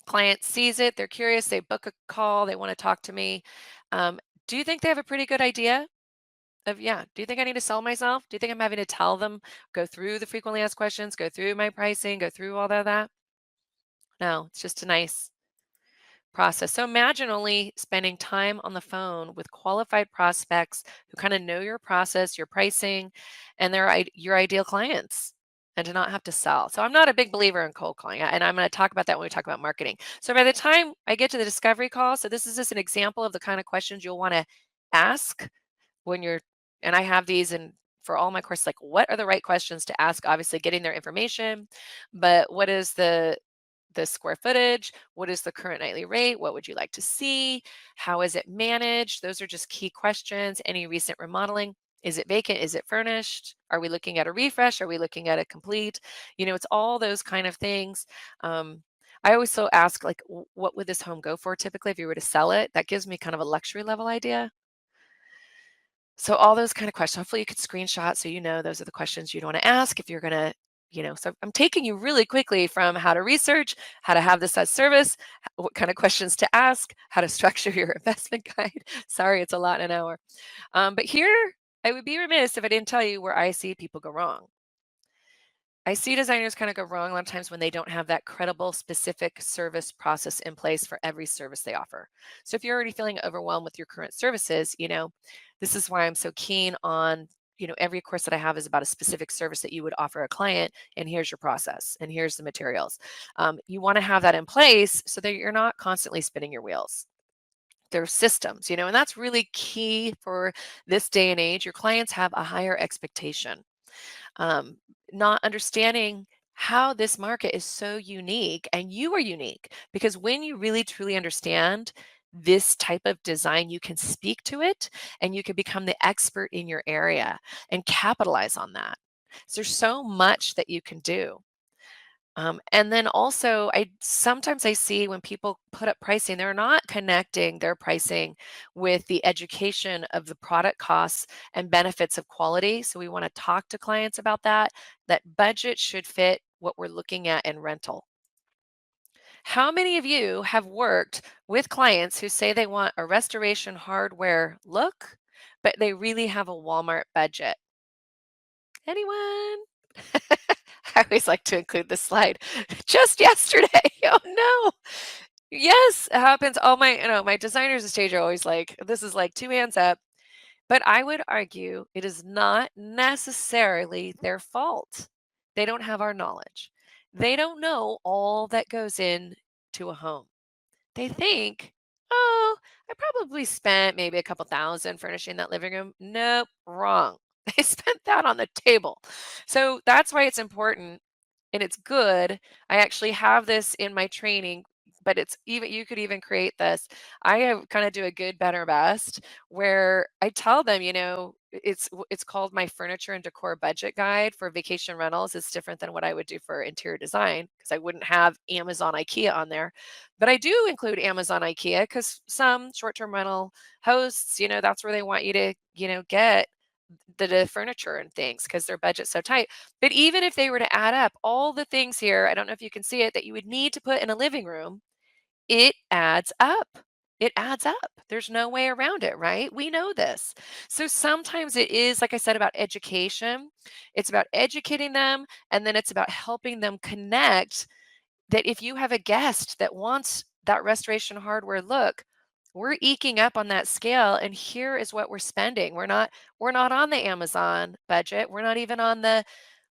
Client sees it, they're curious, they book a call, they want to talk to me. Do you think they have a pretty good idea yeah, do you think I need to sell myself? Do you think I'm having to tell them, go through the frequently asked questions, go through my pricing, go through all of that? No, it's just a nice process. So imagine only spending time on the phone with qualified prospects who kind of know your process, your pricing, and they're your ideal clients, and to not have to sell. So I'm not a big believer in cold calling, and I'm going to talk about that when we talk about marketing. So by the time I get to the discovery call, so this is just an example of the kind of questions you'll want to ask when you're, and I have these in for all my courses, like what are the right questions to ask? Obviously getting their information, but what is the square footage? What is the current nightly rate? What would you like to see? How is it managed? Those are just key questions. Any recent remodeling? Is it vacant? Is it furnished? Are we looking at a refresh? Are we looking at a complete? It's all those kind of things. I always so ask, like, what would this home go for typically if you were to sell it? That gives me kind of a luxury level idea. So all those kind of questions, hopefully you could screenshot so those are the questions you'd want to ask if you're going to, so I'm taking you really quickly from how to research, how to have this as service, what kind of questions to ask, how to structure your investment guide. Sorry, it's a lot in an hour. But here, I would be remiss if I didn't tell you where I see people go wrong. I see designers kind of go wrong a lot of times when they don't have that credible, specific service process in place for every service they offer. So if you're already feeling overwhelmed with your current services, this is why I'm so keen on, every course that I have is about a specific service that you would offer a client, and here's your process, and here's the materials. You want to have that in place so that you're not constantly spinning your wheels. There's systems, and that's really key for this day and age. Your clients have a higher expectation, um, not understanding how this market is so unique, and you are unique because when you really truly understand this type of design, you can speak to it and you can become the expert in your area and capitalize on that. So there's so much that you can do. And then also, I see when people put up pricing, they're not connecting their pricing with the education of the product costs and benefits of quality. So we want to talk to clients about that. That budget should fit what we're looking at in rental. How many of you have worked with clients who say they want a restoration hardware look, but they really have a Walmart budget? Anyone? I always like to include this slide. Just yesterday. Oh no. Yes, it happens. All my designers and stage are always like, this is like two hands up. But I would argue it is not necessarily their fault. They don't have our knowledge. They don't know all that goes in to a home. They think, oh, I probably spent maybe a couple thousand furnishing that living room. Nope, wrong. They spent that on the table. So that's why it's important and it's good. I actually have this in my training, but it's even you could even create this. I have kind of do a good, better, best where I tell them, it's called my furniture and decor budget guide for vacation rentals. It's different than what I would do for interior design because I wouldn't have Amazon IKEA on there. But I do include Amazon IKEA because some short-term rental hosts, that's where they want you to, get the furniture and things because their budget's so tight. But even if they were to add up all the things here, I don't know if you can see it, that you would need to put in a living room, it adds up. It adds up. There's no way around it, right? We know this. So sometimes it is, like I said, about education. It's about educating them, and then it's about helping them connect that if you have a guest that wants that restoration hardware look, we're eking up on that scale and here is what we're spending. We're not on the Amazon budget. We're not even on the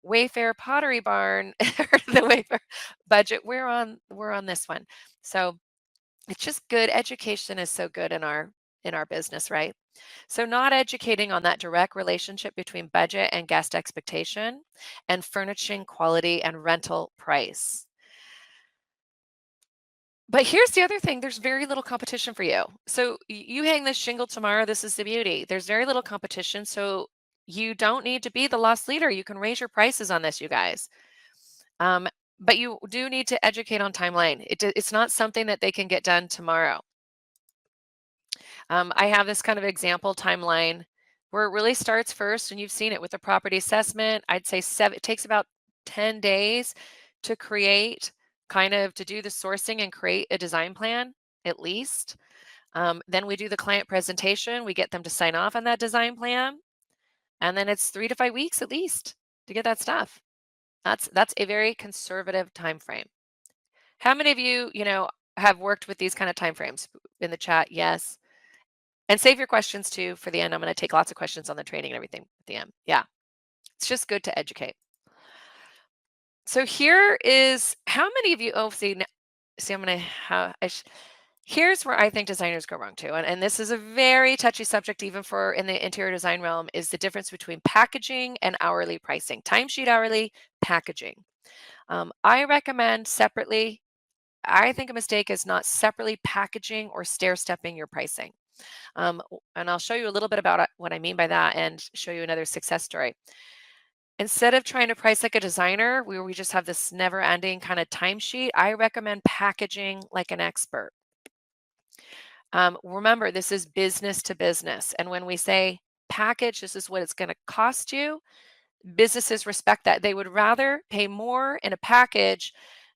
Wayfair Pottery Barn or the Wayfair budget. We're on this one. So it's just good. Education is so good in our business, right? So not educating on that direct relationship between budget and guest expectation and furnishing quality and rental price. But here's the other thing, there's very little competition for you. So you hang this shingle tomorrow, this is the beauty. There's very little competition, so you don't need to be the loss leader. You can raise your prices on this, you guys. Um, but you do need to educate on timeline. It's not something that they can get done tomorrow. I have this kind of example timeline where it really starts first, and you've seen it with the property assessment. I'd say it takes about 10 days to create, kind of to do the sourcing and create a design plan, at least. Then we do the client presentation. We get them to sign off on that design plan. And then it's 3 to 5 weeks at least to get that stuff. That's a very conservative time frame. How many of you, have worked with these kind of time frames in the chat? Yes. And save your questions too for the end. I'm going to take lots of questions on the training and everything at the end. Yeah. It's just good to educate. So here is how many of you, oh, see, I'm going to have, Here's where I think designers go wrong too, and this is a very touchy subject even for in the interior design realm, is the difference between packaging and hourly pricing. Timesheet hourly, packaging. I recommend separately. I think a mistake is not separately packaging or stair stepping your pricing. And I'll show you a little bit about what I mean by that and show you another success story. Instead of trying to price like a designer, where we just have this never ending kind of timesheet, I recommend packaging like an expert. Remember, this is business to business. And when we say package, this is what it's going to cost you. Businesses respect that. They would rather pay more in a package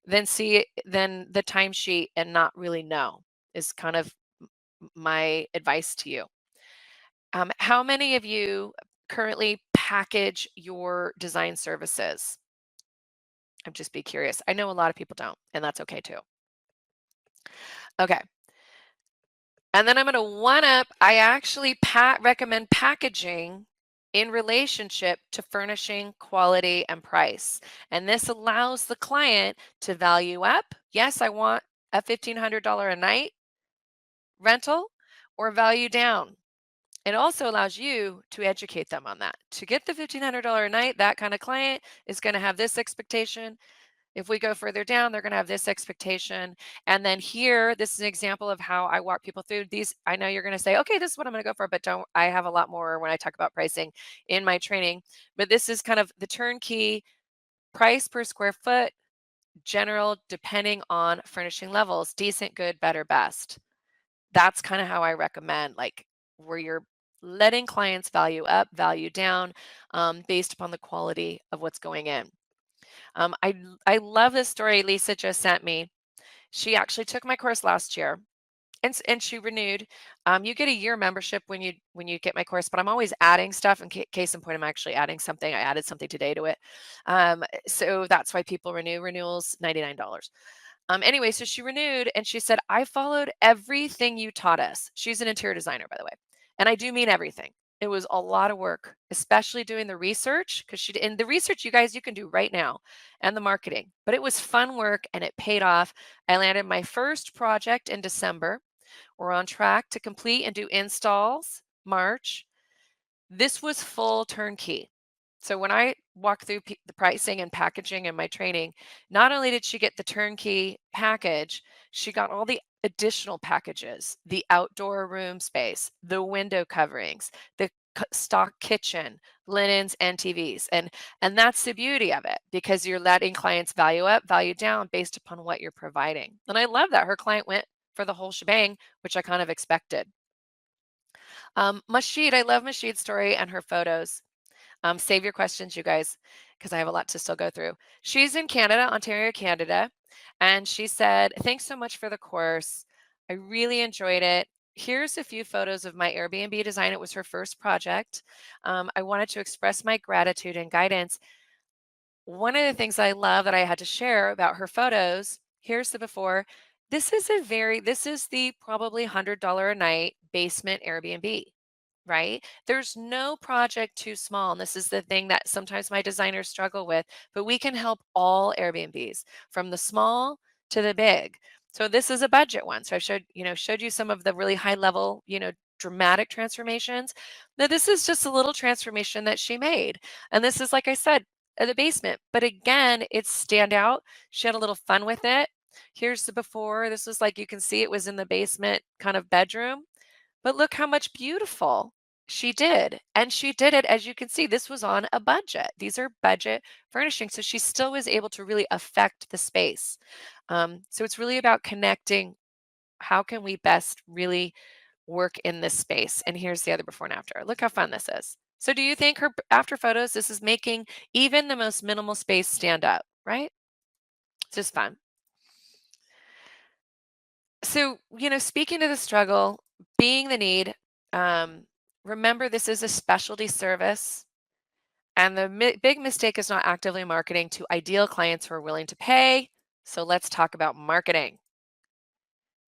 than the timesheet and not really know, is kind of my advice to you. How many of you currently package your design services? I'm just be curious. I know a lot of people don't, and that's okay too. Okay. And then I'm going to one up. I actually recommend packaging in relationship to furnishing quality and price. And this allows the client to value up. Yes, I want a $1,500 a night rental, or value down. It also allows you to educate them on that. To get the $1,500 a night, that kind of client is going to have this expectation. If we go further down, they're going to have this expectation. And then here, this is an example of how I walk people through these. I know you're going to say, okay, this is what I'm going to go for, but don't, I have a lot more when I talk about pricing in my training. But this is kind of the turnkey price per square foot, general, depending on furnishing levels, decent, good, better, best. That's kind of how I recommend, like, where you're letting clients value up, value down, based upon the quality of what's going in. I love this story Lisa just sent me. She actually took my course last year, and she renewed. You get a year membership when you get my course, but I'm always adding stuff. In case in point, I'm actually adding something. I added something today to it, so that's why people renew. Renewals $99. Anyway, so she renewed and she said, I followed everything you taught us. She's an interior designer, by the way. And I do mean everything. It was a lot of work, especially doing the research, because she in the research, you guys, you can do right now, and the marketing. But it was fun work and it paid off. I landed my first project in December. We're on track to complete and do installs March. This was full turnkey. So when I walked through the pricing and packaging in my training, not only did she get the turnkey package, she got all the additional packages, the outdoor room space, the window coverings, the stock kitchen, linens, and TVs. And that's the beauty of it, because you're letting clients value up, value down based upon what you're providing. And I love that her client went for the whole shebang, which I kind of expected. Mashid, I love Mashid's story and her photos. Save your questions, you guys, because I have a lot to still go through. She's in Canada, Ontario, Canada, and she said, thanks so much for the course. I really enjoyed it. Here's a few photos of my Airbnb design. It was her first project. I wanted to express my gratitude and guidance. One of the things I love that I had to share about her photos, here's the before. This is the probably $100 a night basement Airbnb, right? There's no project too small. And this is the thing that sometimes my designers struggle with, but we can help all Airbnbs from the small to the big. So this is a budget one. So I showed you some of the really high level, dramatic transformations. Now this is just a little transformation that she made. And this is, like I said, the basement. But again, it's standout. She had a little fun with it. Here's the before. This was like, you can see it was in the basement kind of bedroom. But look how much beautiful she did. And she did it, as you can see, this was on a budget. These are budget furnishings. So she still was able to really affect the space. So it's really about connecting. How can we best really work in this space? And here's the other before and after. Look how fun this is. So do you think her after photos, this is making even the most minimal space stand up, right? It's just fun. So, speaking to the struggle, being the need, um, remember this is a specialty service, and the big mistake is not actively marketing to ideal clients who are willing to pay. So, let's talk about marketing.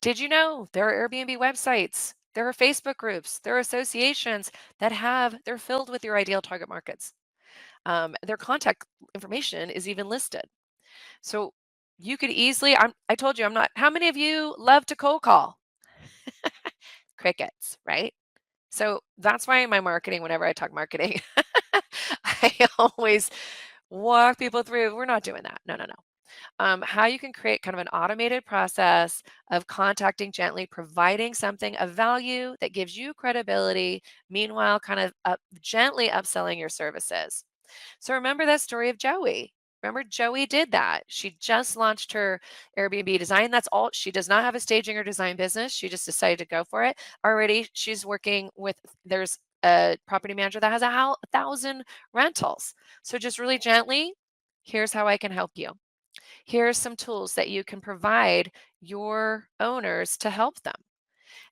Did you know there are Airbnb websites? There are Facebook groups, there are associations they're filled with your ideal target markets. Their contact information is even listed. So you could easily, I told you I'm not, how many of you love to cold call? crickets, right? So that's why in my marketing, whenever I talk marketing, I always walk people through, we're not doing that. No, no, no. How you can create kind of an automated process of contacting gently, providing something of value that gives you credibility, meanwhile, kind of gently upselling your services. So remember that story of Joey. Remember, Joey did that. She just launched her Airbnb design. That's all. She does not have a staging or design business. She just decided to go for it. Already, she's working with, there's a property manager that has 1,000 rentals. So just really gently, here's how I can help you. Here's some tools that you can provide your owners to help them.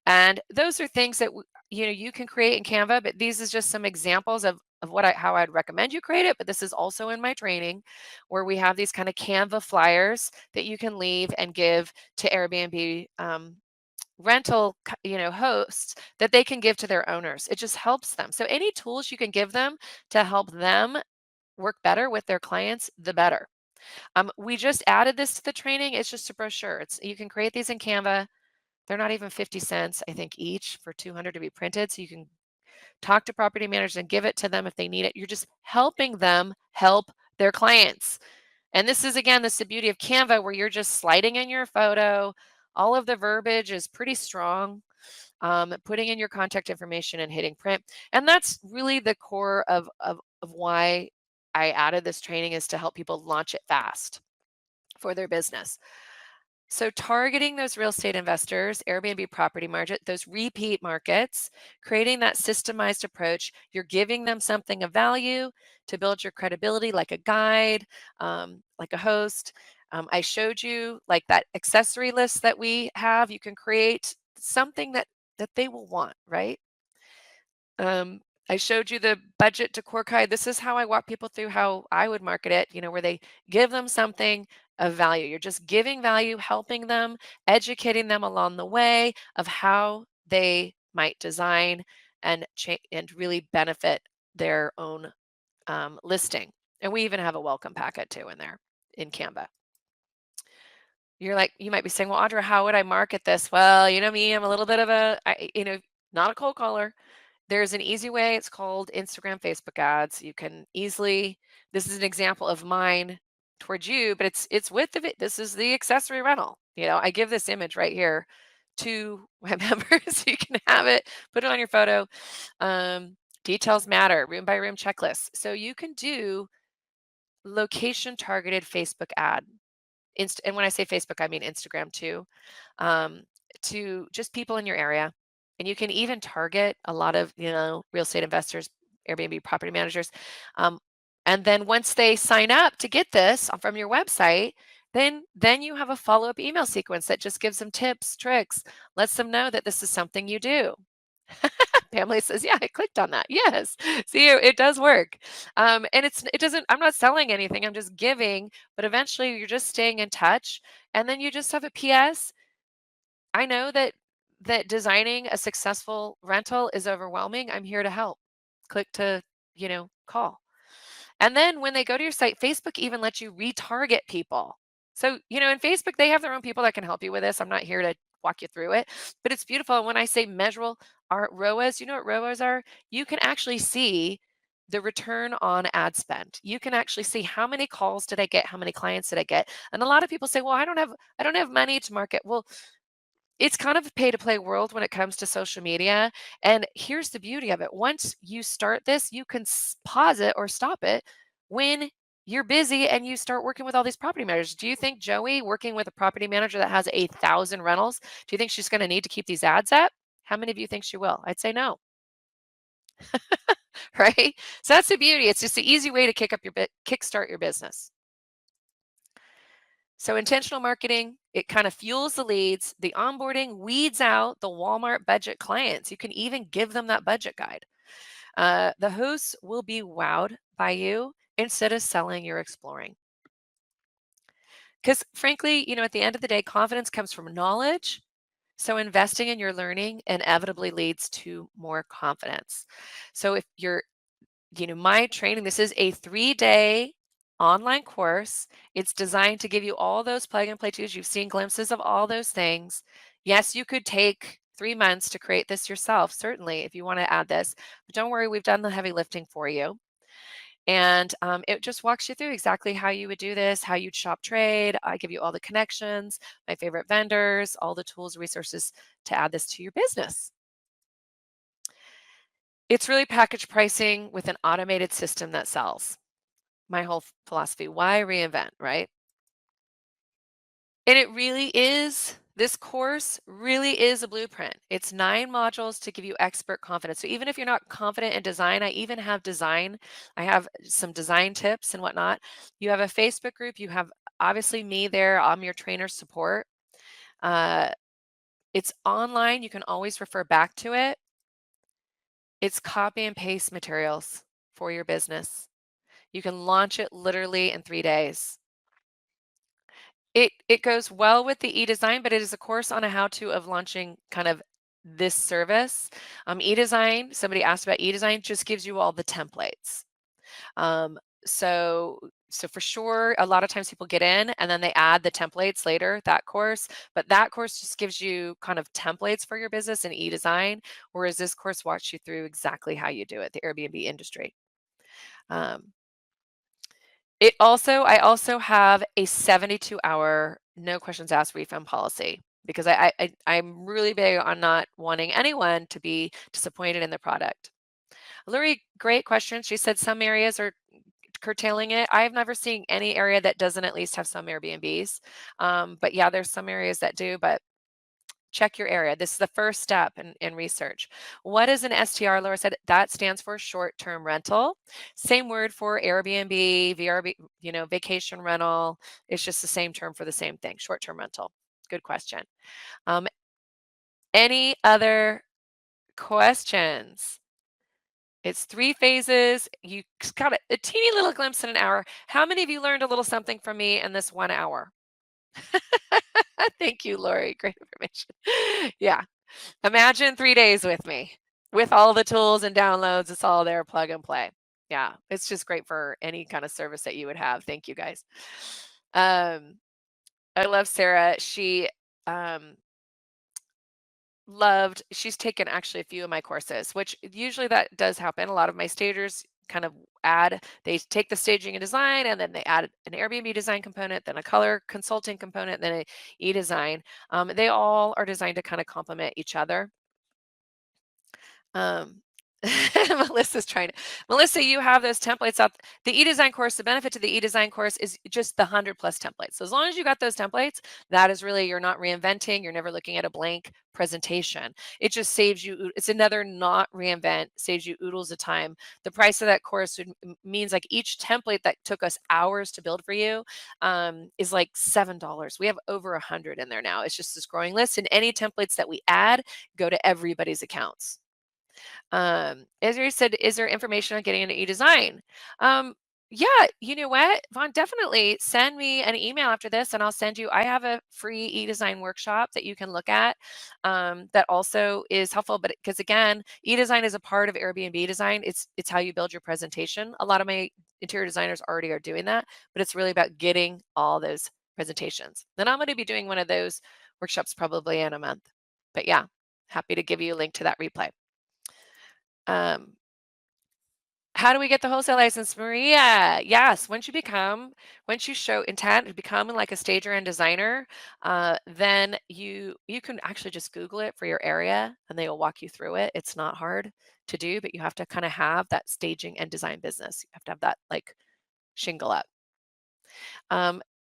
And those are things that you can create in Canva, but these is just some examples of how I'd recommend you create it. But this is also in my training where we have these kind of Canva flyers that you can leave and give to Airbnb rental hosts that they can give to their owners. It just helps them. So any tools you can give them to help them work better with their clients, the better. We just added this to the training. It's just a brochure. You can create these in Canva. They're not even 50 cents, I think, each for 200 to be printed. So you can talk to property managers and give it to them if they need it. You're just helping them help their clients. And this is, again, this is the beauty of Canva where you're just sliding in your photo. All of the verbiage is pretty strong. Putting in your contact information and hitting print. And that's really the core of why I added this training, is to help people launch it fast for their business. So targeting those real estate investors, Airbnb property market, those repeat markets, creating that systemized approach, you're giving them something of value to build your credibility, like a guide, like a host. I showed you like that accessory list that we have. You can create something that they will want, right? Um, I showed you the budget decor guide. This is how I walk people through how I would market it, where they give them something of value. You're just giving value, helping them, educating them along the way of how they might design and really benefit their own listing. And we even have a welcome packet too in there in Canva. You might be saying, well, Audra, how would I market this? Well, you know me, I'm a little bit of not a cold caller. There's an easy way. It's called Instagram, Facebook ads. You can easily, this is an example of mine towards you, but it's with this is the accessory rental. I give this image right here to my members. You can have it, put it on your photo. Details matter, room by room checklist. So you can do location targeted Facebook ad. And when I say Facebook, I mean Instagram too, um, to just people in your area. And you can even target a lot of, real estate investors, Airbnb property managers. Um, and then once they sign up to get this from your website, then you have a follow-up email sequence that just gives them tips, tricks, lets them know that this is something you do. Pamela says, yeah, I clicked on that. Yes. See, it does work. And it doesn't, I'm not selling anything. I'm just giving, but eventually you're just staying in touch. And then you just have a PS. I know that designing a successful rental is overwhelming. I'm here to help. Click to, call. And then when they go to your site, Facebook even lets you retarget people. So, in Facebook, they have their own people that can help you with this. I'm not here to walk you through it, but it's beautiful. When I say measurable ROAS, you know what ROAS are? You can actually see the return on ad spend. You can actually see how many calls did I get, how many clients did I get. And a lot of people say, well, I don't have money to market. Well, it's kind of a pay to play world when it comes to social media. And here's the beauty of it. Once you start this, you can pause it or stop it when you're busy and you start working with all these property managers. Do you think Joey working with a property manager that has 1,000 rentals, do you think she's going to need to keep these ads up? How many of you think she will? I'd say no. Right? So that's the beauty. It's just the easy way to kickstart your business. So intentional marketing, it kind of fuels the leads. The onboarding weeds out the Walmart budget clients. You can even give them that budget guide. The hosts will be wowed by you instead of selling, you're exploring. Because frankly, at the end of the day, confidence comes from knowledge. So investing in your learning inevitably leads to more confidence. So if you're my training, this is a 3-day online course. It's designed to give you all those plug and play tools. You've seen glimpses of all those things. Yes, you could take 3 months to create this yourself, certainly, if you want to add this. But don't worry, we've done the heavy lifting for you. And it just walks you through exactly how you would do this, how you'd shop trade. I give you all the connections, my favorite vendors, all the tools, resources to add this to your business. It's really package pricing with an automated system that sells. My whole philosophy. Why reinvent, right? And it really is, this course really is a blueprint. It's 9 modules to give you expert confidence. So even if you're not confident in design, I even have design. I have some design tips and whatnot. You have a Facebook group. You have obviously me there. I'm your trainer support. Uh, it's online. You can always refer back to it. It's copy and paste materials for your business. You can launch it literally in 3 days. It goes well with the e-design, but it is a course on a how-to of launching kind of this service. E-design, somebody asked about e-design, just gives you all the templates. Um, so so for sure, a lot of times people get in and then they add the templates later, that course, but that course just gives you kind of templates for your business in e-design, whereas this course walks you through exactly how you do it, the Airbnb industry. Um, I also have a 72-hour no questions asked refund policy because I'm really big on not wanting anyone to be disappointed in the product. Lori, great question. She said some areas are curtailing it. I've never seen any area that doesn't at least have some Airbnbs. But yeah, there's some areas that do, but check your area. This is the first step in research. What is an STR? Laura said that stands for short-term rental. Same word for Airbnb, VRB, vacation rental. It's just the same term for the same thing, short-term rental. Good question. Um, any other questions? It's 3 phases. You just got a teeny little glimpse in an hour. How many of you learned a little something from me in this 1 hour? Thank you, Lori. Great information. Yeah. Imagine 3 days with me, with all the tools and downloads. It's all there, plug and play. Yeah, it's just great for any kind of service that you would have. Thank you, guys. Um, I love Sarah. She um, she's taken actually a few of my courses, which usually that does happen. A lot of my stagers kind of they take the staging and design, and then they add an Airbnb design component, then a color consulting component, then a e-design. They all are designed to kind of complement each other. Um, Melissa's trying to. Melissa, you have those templates up. The e-design course, the benefit to the e-design course is just the 100+ templates. So as long as you got those templates, that is really, you're not reinventing, you're never looking at a blank presentation. It just saves you, it's another not reinvent, saves you oodles of time. The price of that course means like each template that took us hours to build for you is like $7. We have over 100 in there now. It's just this growing list, and any templates that we add go to everybody's accounts. Israel said, is there information on getting into e-design? Yeah, you know what, Vaughn, definitely send me an email after this and I'll send you, I have a free e-design workshop that you can look at that also is helpful. But because again, e-design is a part of Airbnb design. It's how you build your presentation. A lot of my interior designers already are doing that, but it's really about getting all those presentations. Then I'm going to be doing one of those workshops probably in a month. But yeah, happy to give you a link to that replay. How do we get the wholesale license, Maria? Yes, once you show intent to become like a stager and designer, then you can actually just Google it for your area and they will walk you through it. It's not hard to do, but you have to kind of have that staging and design business. You have to have that like shingle up.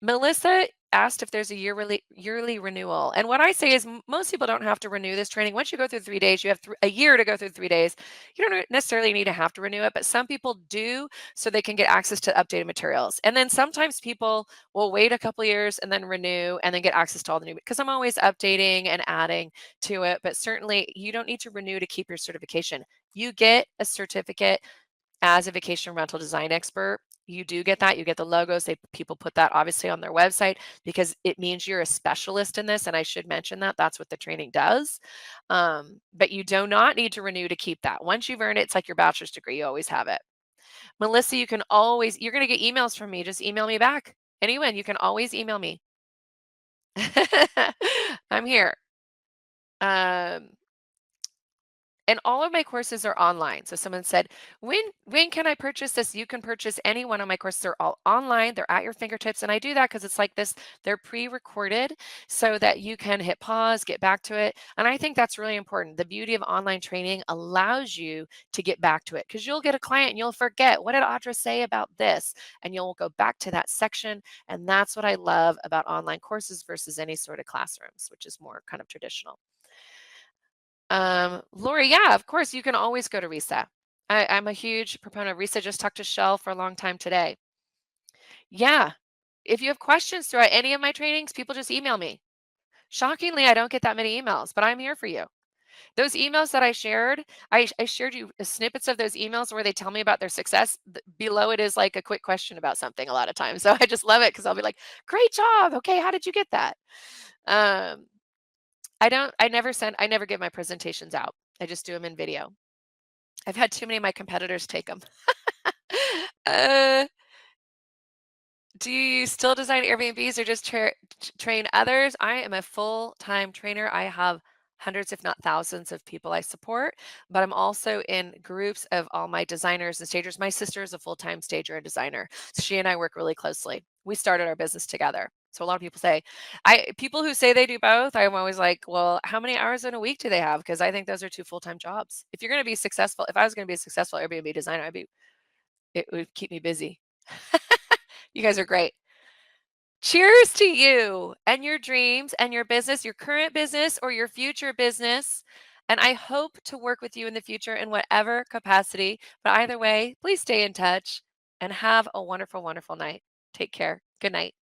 Melissa asked if there's a yearly renewal. And what I say is most people don't have to renew this training. Once you go through 3 days, you have a year to go through 3 days. You don't necessarily need to have to renew it, but some people do so they can get access to updated materials. And then sometimes people will wait a couple years and then renew and then get access to all the new, because I'm always updating and adding to it. But certainly you don't need to renew to keep your certification. You get a certificate as a vacation rental design expert. You do get that. You get the logos. People put that obviously on their website because it means you're a specialist in this. And I should mention that that's what the training does. But you do not need to renew to keep that. Once you've earned it, it's like your bachelor's degree. You always have it. Melissa, you're going to get emails from me. Just email me back. Anyone, you can always email me. I'm here. And all of my courses are online. So someone said, when can I purchase this? You can purchase any one of my courses. They're all online. They're at your fingertips. And I do that because it's like this, they're pre-recorded so that you can hit pause, get back to it. And I think that's really important. The beauty of online training allows you to get back to it because you'll get a client and you'll forget, what did Audra say about this? And you'll go back to that section. And that's what I love about online courses versus any sort of classrooms, which is more kind of traditional. Lori, yeah, of course, you can always go to RISA. I'm a huge proponent of RISA. Just talked to Shell for a long time today. Yeah, if you have questions throughout any of my trainings, people just email me. Shockingly, I don't get that many emails, but I'm here for you. Those emails that I shared, I shared you snippets of those emails where they tell me about their success. Below it is like a quick question about something a lot of times. So I just love it because I'll be like, great job. Okay, how did you get that? Um, I never give my presentations out. I just do them in video. I've had too many of my competitors take them. Uh, do you still design Airbnbs or just train others? I am a full-time trainer. I have hundreds, if not thousands, of people I support, but I'm also in groups of all my designers and stagers. My sister is a full-time stager and designer. She and I work really closely. We started our business together. So a lot of people say, people who say they do both, I'm always like, well, how many hours in a week do they have? Because I think those are two full-time jobs. If you're going to be successful, if I was going to be a successful Airbnb designer, it would keep me busy. You guys are great. Cheers to you and your dreams and your business, your current business or your future business. And I hope to work with you in the future in whatever capacity. But either way, please stay in touch and have a wonderful, wonderful night. Take care. Good night.